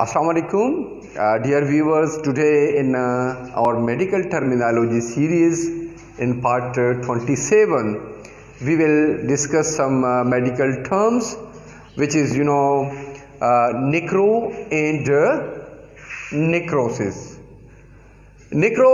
Assalamu alaikum, dear viewers. Today in our medical terminology series in part 27, we will discuss some medical terms, which is necro and necrosis. Necro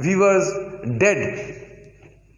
viewers, dead,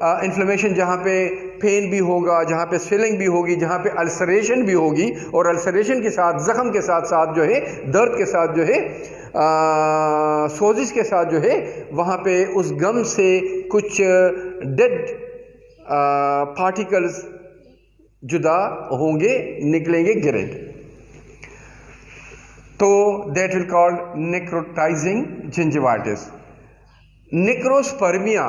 inflammation جہاں پہ pain بھی ہوگا, جہاں پہ swelling بھی ہوگی, جہاں پہ السریشن بھی ہوگی, اور السریشن کے ساتھ زخم کے ساتھ ساتھ جو ہے درد کے ساتھ جو ہے سوزش کے ساتھ جو ہے وہاں پہ اس گم سے کچھ ڈیڈ پارٹیکلز جدا ہوں گے, نکلیں گے, گریں گے. تو دیٹ ول کالڈ نیکروٹائزنگ جنجیوائٹس. نیکروسپرمیا,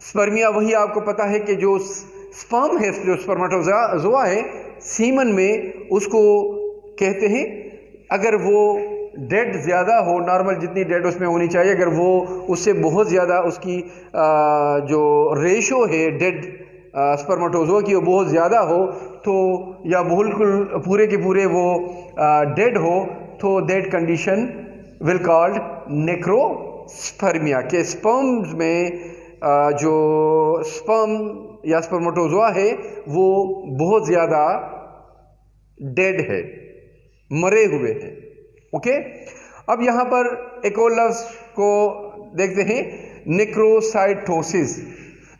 سپرمیا وہی آپ کو پتا ہے کہ جو سپرم ہے, جو سپرماٹوزوا ہے سیمن میں, اس کو کہتے ہیں اگر وہ ڈیڈ زیادہ ہو, نارمل جتنی ڈیڈ اس میں ہونی چاہیے, اگر وہ اس سے بہت زیادہ اس کی جو ریشو ہے ڈیڈ سپرماٹوزوا کی وہ بہت زیادہ ہو, تو یا بالکل پورے کے پورے وہ ڈیڈ ہو, تو دیٹ کنڈیشن ول کالڈ نیکروسپرمیا. کہ سپرمز میں جو سپرم یا سپرماٹوزوا ہے وہ بہت زیادہ ڈیڈ ہے, مرے ہوئے ہیں. اوکے, اب یہاں پر ایک اور لفظ کو دیکھتے ہیں, نیکروسائٹوسس.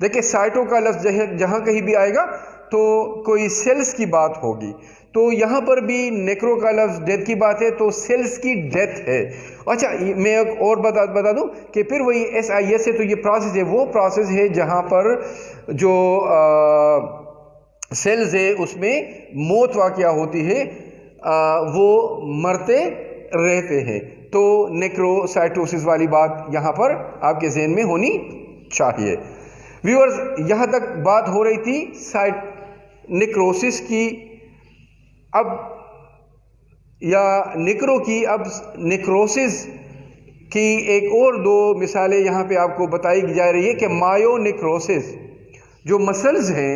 دیکھیں سائٹو کا لفظ جہاں کہیں بھی آئے گا تو کوئی سیلز کی بات ہوگی, تو یہاں پر بھی نیکرو کا لفظ ڈیتھ کی بات ہے, تو سیلز کی ڈیتھ ہے. اچھا, میں ایک اور بتا دوں کہ پھر وہی SIS ہے, تو یہ پروسیس ہے, وہ پروسیس ہے جہاں پر جو سیلز ہے اس میں موت واقعہ ہوتی ہے, وہ مرتے رہتے ہیں. تو نیکروسائٹوسس والی بات یہاں پر آپ کے ذہن میں ہونی چاہیے. ویورز, یہاں تک بات ہو رہی تھی نیکروسس کی, اب یا نیکرو کی. اب نیکروسس کی ایک اور دو مثالیں یہاں پہ آپ کو بتائی جا رہی ہے کہ مایو نیکروسس, جو مسلز ہیں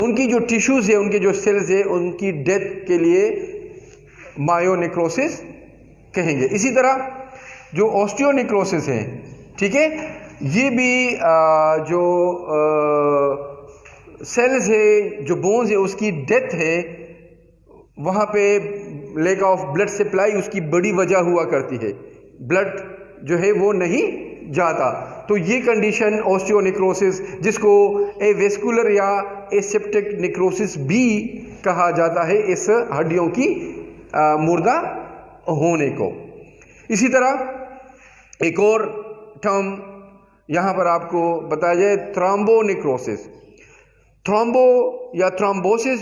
ان کی جو ٹیشوز ہیں, ان کے جو سیلز ہیں, ان کی ڈیتھ کے لیے مایو نیکروسس کہیں گے. اسی طرح جو آسٹیو نیکروسس ہیں, ٹھیک ہے, یہ بھی جو سیلز ہے, جو بونز ہے, اس کی ڈیتھ ہے, وہاں پہ لیک آف بلڈ سپلائی اس کی بڑی وجہ ہوا کرتی ہے, بلڈ جو ہے وہ نہیں جاتا. تو یہ کنڈیشن آسٹیو نیکروسس, جس کو اے ویسکولر یا اے سیپٹک نیکروسس بھی کہا جاتا ہے, اس ہڈیوں کی مردہ ہونے کو. اسی طرح ایک اور ٹرم یہاں پر آپ کو بتایا جائے, تھرامبو نیکروسس. تھرامبو یا تھرامبوسس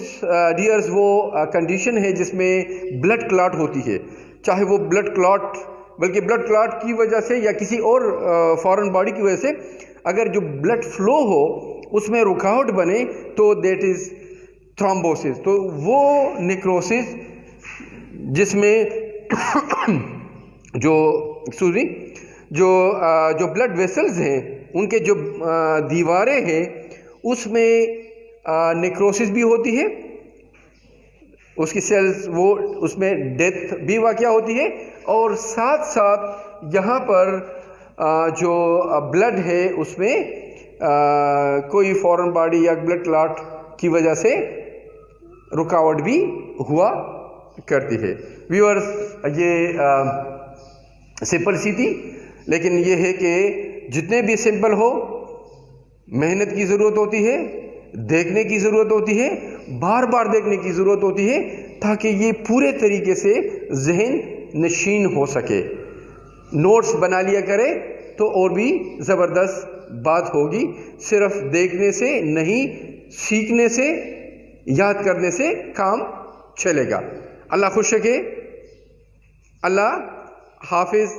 ڈیئرز وہ کنڈیشن ہے جس میں بلڈ کلاٹ ہوتی ہے, چاہے وہ بلڈ کلاٹ, بلکہ بلڈ کلاٹ کی وجہ سے یا کسی اور فارن باڈی کی وجہ سے اگر جو بلڈ فلو ہو اس میں رکاوٹ بنے تو دیٹ از تھرامبوسس. تو وہ نیکروسس جس میں جو بلڈ ویسلز ہیں, ان کے جو دیواریں ہیں, اس میں نیکروسس بھی ہوتی ہے, اس کی سیلز وہ اس میں ڈیتھ بھی واقعہ ہوتی ہے, اور ساتھ ساتھ یہاں پر جو بلڈ ہے اس میں کوئی فورن باڈی یا بلڈ کلاٹ کی وجہ سے رکاوٹ بھی ہوا کرتی ہے. ویورز, یہ سمپل سی تھی, لیکن یہ ہے کہ جتنے بھی سمپل ہو, محنت کی ضرورت ہوتی ہے, دیکھنے کی ضرورت ہوتی ہے, بار بار دیکھنے کی ضرورت ہوتی ہے, تاکہ یہ پورے طریقے سے ذہن نشین ہو سکے. نوٹس بنا لیا کرے تو اور بھی زبردست بات ہوگی. صرف دیکھنے سے نہیں, سیکھنے سے, یاد کرنے سے کام چلے گا. اللہ خوش رکھے. اللہ حافظ.